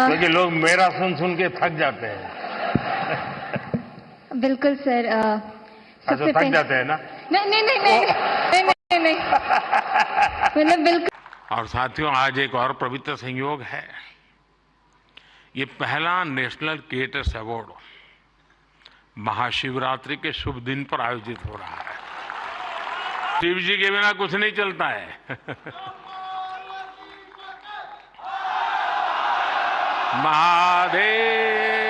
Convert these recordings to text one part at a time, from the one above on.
क्योंकि लोग मेरा सुन के थक जाते हैं। बिल्कुल सर। अच्छा, थक जाते हैं ना? नहीं मतलब बिल्कुल। और साथियों, आज एक और पवित्र संयोग है। ये पहला नेशनल क्रिएटर्स अवार्ड महाशिवरात्रि के शुभ दिन पर आयोजित हो रहा है। शिव जी के बिना कुछ नहीं चलता है। महादेव।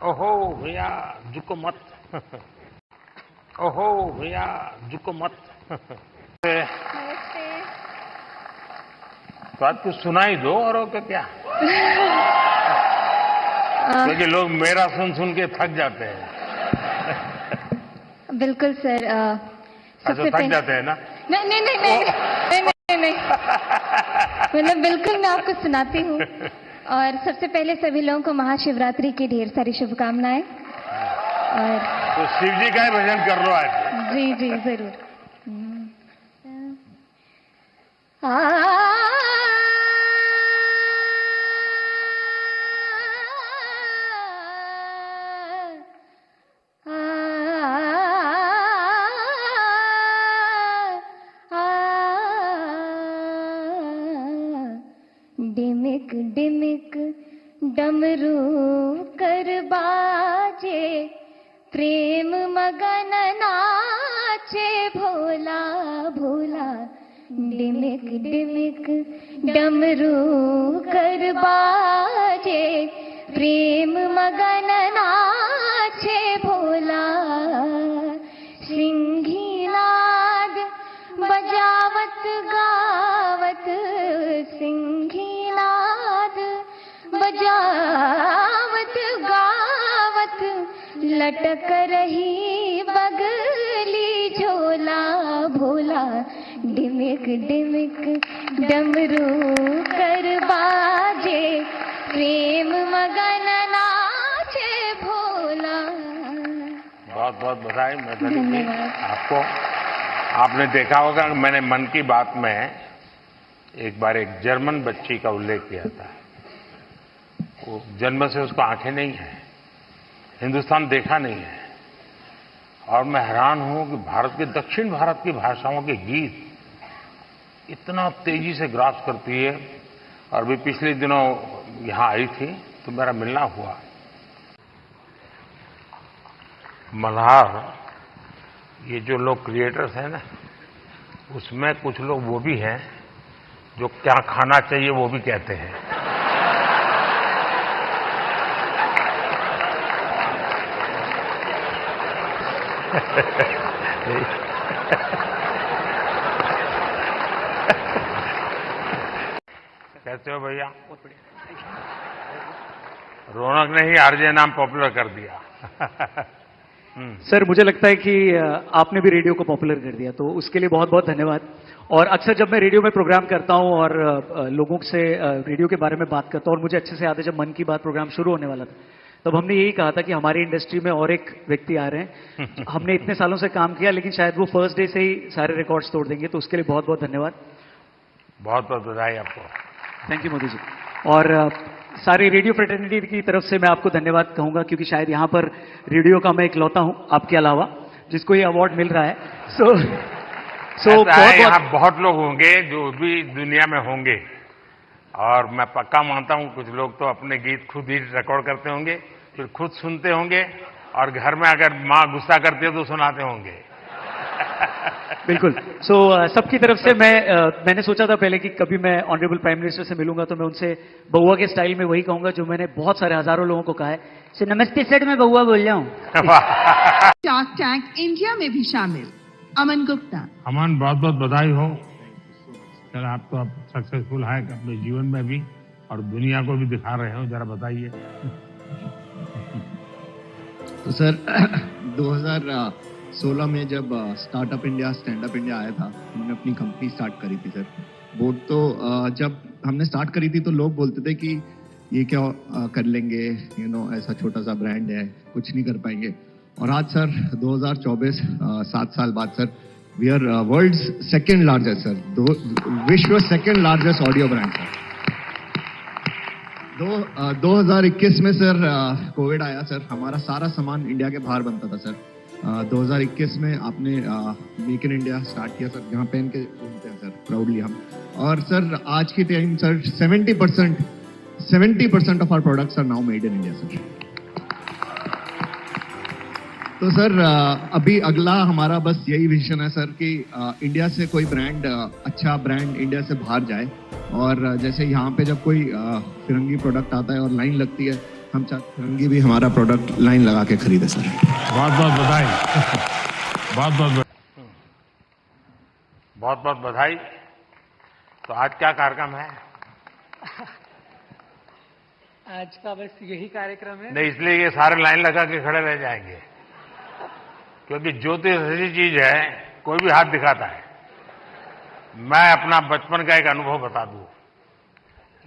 ओहो भैया झुको मत। ओहो भैया झुको मत। नमस्ते। तो आज कुछ सुनाई दो और क्या। क्योंकि लोग मेरा सुन के थक जाते हैं। बिल्कुल सर। अच्छा, थक जाते हैं ना? नहीं मतलब बिल्कुल मैं आपको सुनाती हूँ। और सबसे पहले सभी लोगों को महाशिवरात्रि की ढेर सारी शुभकामनाएं। और तो शिव जी का ही भजन कर लो आज। जी जी जरूर। डिमिक डिमिक डमरू कर बाजे, प्रेम मगन नाचे भोला भोला। डिमिक डिमिक डमरू कर बाजे, प्रेम मगन नाचे भोला। सिंघीनाद बजावत गावत, सिंघीनाद बजावत गावत, लटक रही बगली झोला भोला। डिमिक डिमिक डमरू कर बाजे, प्रेम मगन नाचे भोला। बहुत बहुत बधाई मैथिली जी आपको। आपने देखा होगा कि मैंने मन की बात में एक बार एक जर्मन बच्ची का उल्लेख किया था। वो जन्म से उसको आंखें नहीं है, हिंदुस्तान देखा नहीं है। और मैं हैरान हूं कि भारत के दक्षिण भारत की भाषाओं के गीत इतना तेजी से ग्रास करती है। और भी पिछले दिनों यहां आई थी तो मेरा मिलना हुआ। मल्हार, ये जो लोग क्रिएटर्स हैं ना, उसमें कुछ लोग वो भी हैं जो क्या खाना चाहिए वो भी कहते हैं। कैसे हो भैया? रौनक ने ही आरजे नाम पॉपुलर कर दिया। सर, मुझे लगता है कि आपने भी रेडियो को पॉपुलर कर दिया, तो उसके लिए बहुत बहुत धन्यवाद। और अक्सर जब मैं रेडियो में प्रोग्राम करता हूं और लोगों से रेडियो के बारे में बात करता हूं, और मुझे अच्छे से याद है जब मन की बात प्रोग्राम शुरू होने वाला था, तब हमने यही कहा था कि हमारी इंडस्ट्री में और एक व्यक्ति आ रहे हैं। हमने इतने सालों से काम किया, लेकिन शायद वो फर्स्ट डे से ही सारे रिकॉर्ड्स तोड़ देंगे, तो उसके लिए बहुत बहुत धन्यवाद। बहुत बहुत बधाई आपको। Thank you Modi ji. और सारे रेडियो फ्रेटर्निटी की तरफ से मैं आपको धन्यवाद कहूंगा, क्योंकि शायद यहां पर रेडियो का मैं इकलौता हूं आपके अलावा जिसको ये अवार्ड मिल रहा है। सो बहुत लोग होंगे जो भी दुनिया में होंगे, और मैं पक्का मानता हूं कुछ लोग तो अपने गीत खुद ही रिकॉर्ड करते होंगे, फिर खुद सुनते होंगे, और घर में अगर माँ गुस्सा करती है तो सुनाते होंगे। बिल्कुल। सबकी तरफ से मैंने सोचा था पहले कि कभी मैं ऑनरेबल प्राइम मिनिस्टर से मिलूंगा तो मैं उनसे बउआ के स्टाइल में वही कहूंगा जो मैंने बहुत सारे हजारों लोगों को कहा है। नमस्ते सर, मैं बउआ बोल रहा हूँ। शार्क टैंक इंडिया में भी शामिल अमन गुप्ता। अमन, बहुत बहुत बधाई हो सर। आप तो अब सक्सेसफुल है अपने जीवन में भी और दुनिया को भी दिखा रहे हो, जरा बताइए। तो सर 2016 में जब startup India stand up India आया था, हमने अपनी कंपनी स्टार्ट करी थी सर। वो तो जब हमने स्टार्ट करी थी तो लोग बोलते थे कि ये क्या कर लेंगे, ऐसा छोटा सा ब्रांड है, कुछ नहीं कर पाएंगे। और आज सर 2024 7 साल बाद sir we are world's second largest sir, विश्व second largest audio brand sir. 2021 में सर कोविड आया सर, हमारा सारा सामान इंडिया के बाहर बनता था सर। 2021 में आपने मेक इन इंडिया स्टार्ट किया सर, यहाँ पहन के घूमते हैं सर प्राउडली हम। और सर आज की time sir 70% of our products are now made in India sir. तो सर अभी अगला हमारा बस यही विजन है सर कि इंडिया से कोई ब्रांड, अच्छा ब्रांड इंडिया से बाहर जाए। और जैसे यहाँ पे जब कोई फिरंगी प्रोडक्ट आता है और लाइन लगती है, हम चाहते फिरंगी भी हमारा प्रोडक्ट लाइन लगा के खरीदे सर। बहुत बहुत बधाई, बहुत बहुत बधाई। तो आज क्या कार्यक्रम है? आज का बस यही कार्यक्रम है। नहीं, इसलिए ये सारे लाइन लगा के खड़े रह जाएंगे, क्योंकि ज्योतिष ऐसी चीज है, कोई भी हाथ दिखाता है। मैं अपना बचपन का एक अनुभव बता दूं।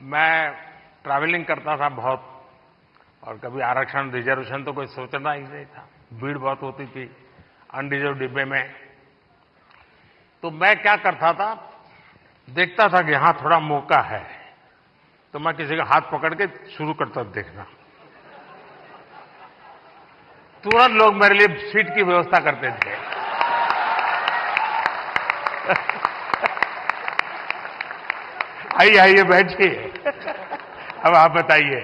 मैं ट्रैवलिंग करता था बहुत, और कभी आरक्षण रिजर्वेशन तो कोई सोचना ही नहीं था। भीड़ बहुत होती थी अनरिजर्व डिब्बे में। तो मैं क्या करता था, देखता था कि यहां थोड़ा मौका है, तो मैं किसी का हाथ पकड़ के शुरू करता देखना। तुरंत लोग मेरे लिए सीट की व्यवस्था करते थे। आइए आइए बैठिए, अब आप बताइए।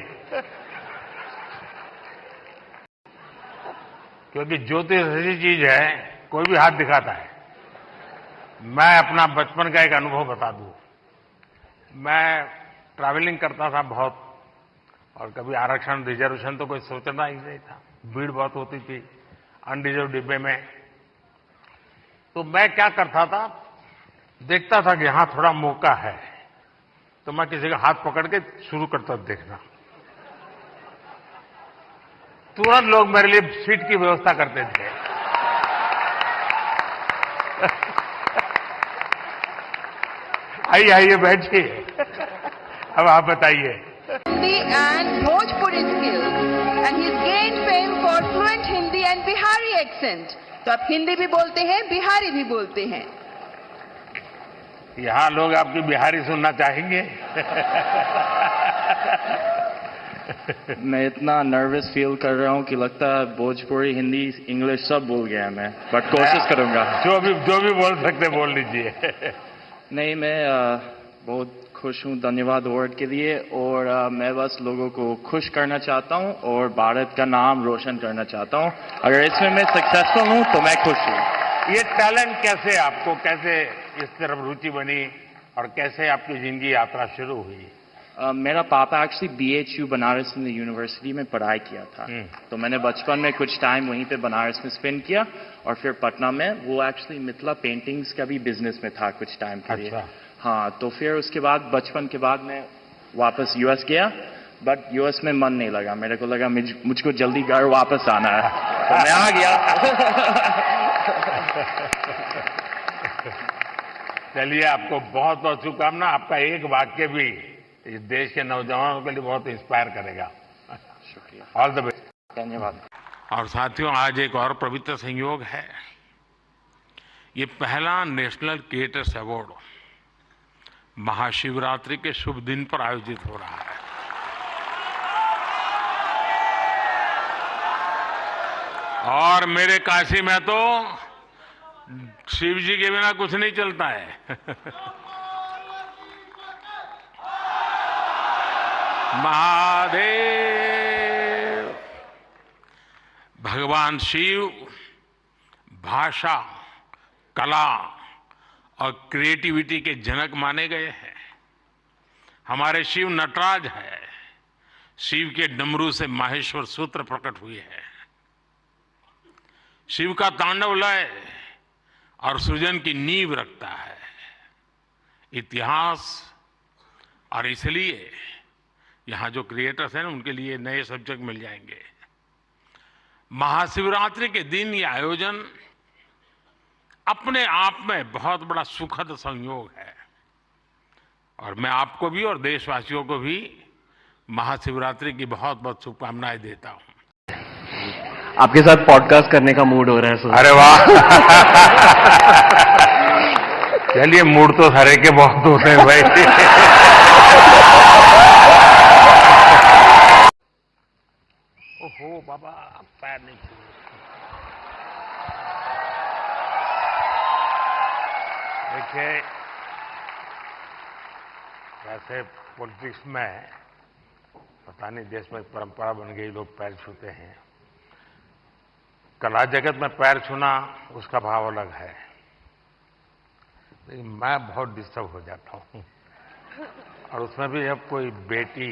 क्योंकि ज्योतिष ऐसी चीज है, कोई भी हाथ दिखाता है। मैं अपना बचपन का एक अनुभव बता दूं। मैं ट्रैवलिंग करता था बहुत, और कभी आरक्षण रिजर्वेशन तो कोई सोचना ही नहीं था। भीड़ बहुत होती थी अनरिजर्व डिब्बे में। तो मैं क्या करता था, देखता था कि यहां थोड़ा मौका है, तो मैं किसी का हाथ पकड़ के शुरू करता देखना। तुरंत लोग मेरे लिए सीट की व्यवस्था करते थे। आइए आइए बैठिए, अब आप बताइए। Hindi and Bhojpuri skills, and he's gained fame for fluent Hindi and Bihari accent. तो आप हिंदी भी बोलते हैं, बिहारी भी बोलते हैं। यहां लोग आपकी बिहारी सुनना चाहेंगे। मैं इतना नर्वस फील कर रहा हूं कि लगता है भोजपुरी, हिंदी, इंग्लिश सब भूल गया मैं, बट कोशिश करूंगा। जो भी बोल सकते बोल लीजिए। नहीं, मैं बहुत खुश हूं, धन्यवाद अवार्ड के लिए। और मैं बस लोगों को खुश करना चाहता हूं और भारत का नाम रोशन करना चाहता हूं। अगर इसमें मैं सक्सेसफुल हूं तो मैं खुश हूं। ये टैलेंट कैसे आपको, कैसे इस तरफ रुचि बनी और कैसे आपकी जिंदगी यात्रा शुरू हुई? मेरा पापा actually BHU Banaras Hindu university में पढ़ाई किया था। तो मैंने बचपन में कुछ टाइम वहीं पे बनारस में स्पेंड किया, और फिर पटना में वो एक्चुअली मिथिला पेंटिंग्स का भी बिजनेस में था कुछ टाइम के लिए। अच्छा। हाँ, तो फिर उसके बाद बचपन के बाद मैं वापस US गया, बट US में मन नहीं लगा। मेरे को लगा मुझको जल्दी घर वापस आना है, तो मैं आ गया। चलिए, आपको बहुत बहुत शुभकामना। आपका एक वाक्य भी इस देश के नौजवानों के लिए बहुत इंस्पायर करेगा। शुक्रिया, ऑल द बेस्ट। धन्यवाद। और साथियों, आज एक और पवित्र संयोग है। ये पहला नेशनल क्रिएटर्स अवार्ड महाशिवरात्रि के शुभ दिन पर आयोजित हो रहा है। और मेरे काशी में तो शिव जी के बिना कुछ नहीं चलता है। महादेव। भगवान शिव भाषा, कला और क्रिएटिविटी के जनक माने गए हैं। हमारे शिव नटराज है। शिव के डमरू से माहेश्वर सूत्र प्रकट हुए हैं। शिव का तांडव लय और सृजन की नींव रखता है इतिहास। और इसलिए यहां जो क्रिएटर्स हैं ना, उनके लिए नए सब्जेक्ट मिल जाएंगे। महाशिवरात्रि के दिन ये आयोजन अपने आप में बहुत बड़ा सुखद संयोग है। और मैं आपको भी और देशवासियों को भी महाशिवरात्रि की बहुत बहुत शुभकामनाएं देता हूं। आपके साथ पॉडकास्ट करने का मूड हो रहा है सर। अरे वाह। चलिए, मूड तो हरे के बहुत होते हैं भाई। बाबा पैर नहीं छू। देखिए, वैसे पॉलिटिक्स में पता नहीं देश में परंपरा बन गई, लोग पैर छूते हैं। कला जगत में पैर छूना उसका भाव अलग है, लेकिन मैं बहुत डिस्टर्ब हो जाता हूं, और उसमें भी अब कोई बेटी।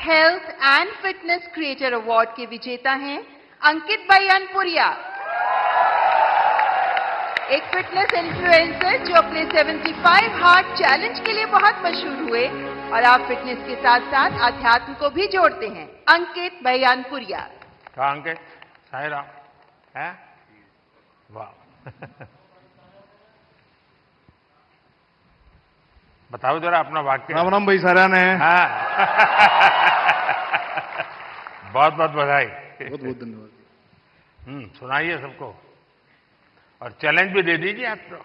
Health and fitness creator award के विजेता हैं अंकित भाई अनपुरिया, एक फिटनेस इन्फ्लुएंसर जो अपने 75 हार्ट चैलेंज के लिए बहुत मशहूर हुए, और आप फिटनेस के साथ साथ अध्यात्म को भी जोड़ते हैं। अंकित भाई अनपुरिया। कहा अंकित? साई राम है? वाह। बताओ जरा अपना वाक्य। राम राम भाई सारा ने। हाँ। बहुत बहुत बधाई। बहुत बहुत धन्यवाद। सुनाइए सबको, और चैलेंज भी दे दीजिए आपको।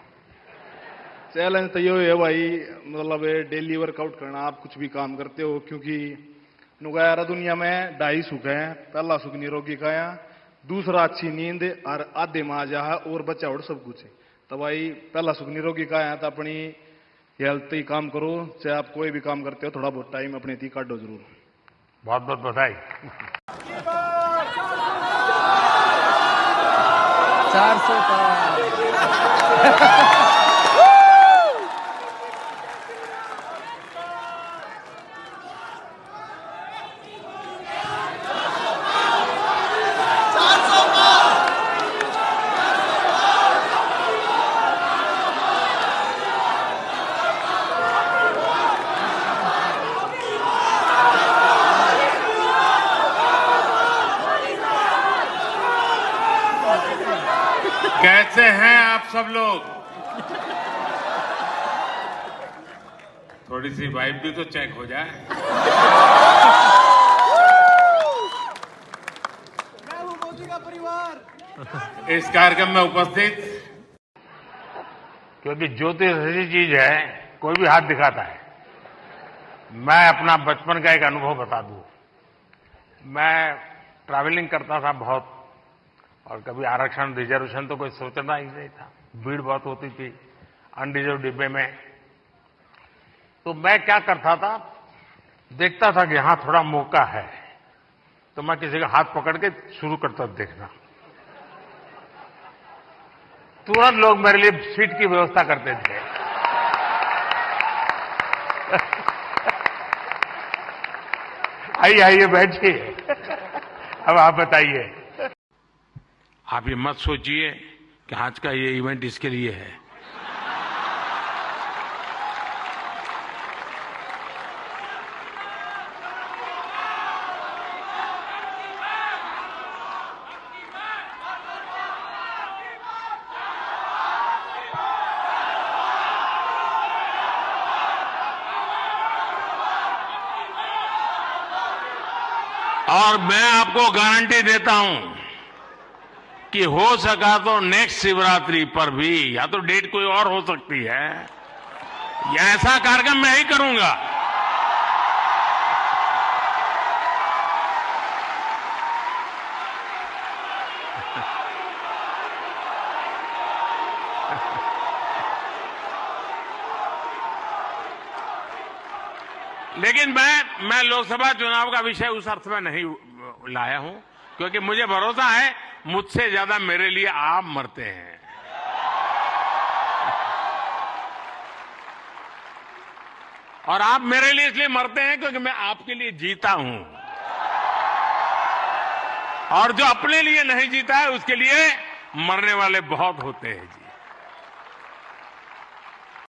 चैलेंज तो ये है भाई, मतलब डेली वर्कआउट करना। आप कुछ भी काम करते हो, क्योंकि नुगायारा दुनिया में 2.5 सुख है। पहला सुख निरोगी काया, दूसरा अच्छी नींद, और आधे में आ जा है और बच्चा और सब कुछ है। तो भाई पहला सुख निरोगी काया, तो अपनी हेल्थ ही काम करो। चाहे आप कोई भी काम करते हो, थोड़ा बहुत टाइम अपने थी काटो जरूर। बहुत बहुत बधाई। 400 का। कैसे हैं आप सब लोग? थोड़ी सी वाइब भी तो चेक हो जाए। मैं हूं मोदी का परिवार। इस कार्यक्रम में उपस्थित, क्योंकि ज्योतिष ऐसी चीज है, कोई भी हाथ दिखाता है। मैं अपना बचपन का एक अनुभव बता दूं। मैं ट्रैवलिंग करता था बहुत, और कभी आरक्षण रिजर्वेशन तो कोई सोचना ही नहीं था। भीड़ बहुत होती थी अनरिजर्व डिब्बे में। तो मैं क्या करता था, देखता था कि यहां थोड़ा मौका है, तो मैं किसी का हाथ पकड़ के शुरू करता देखना। तुरंत लोग मेरे लिए सीट की व्यवस्था करते थे। आइए आइए बैठिए। अब आप बताइए। आप ये मत सोचिए कि आज का ये इवेंट इसके लिए है। और मैं आपको गारंटी देता हूं कि हो सका तो नेक्स्ट शिवरात्रि पर भी, या तो डेट कोई और हो सकती है, या ऐसा कार्यक्रम मैं ही करूंगा। लेकिन मैं लोकसभा चुनाव का विषय उस अर्थ में नहीं लाया हूं, क्योंकि मुझे भरोसा है मुझसे ज्यादा मेरे लिए आप मरते हैं। और आप मेरे लिए इसलिए मरते हैं क्योंकि मैं आपके लिए जीता हूं, और जो अपने लिए नहीं जीता है उसके लिए मरने वाले बहुत होते हैं जी।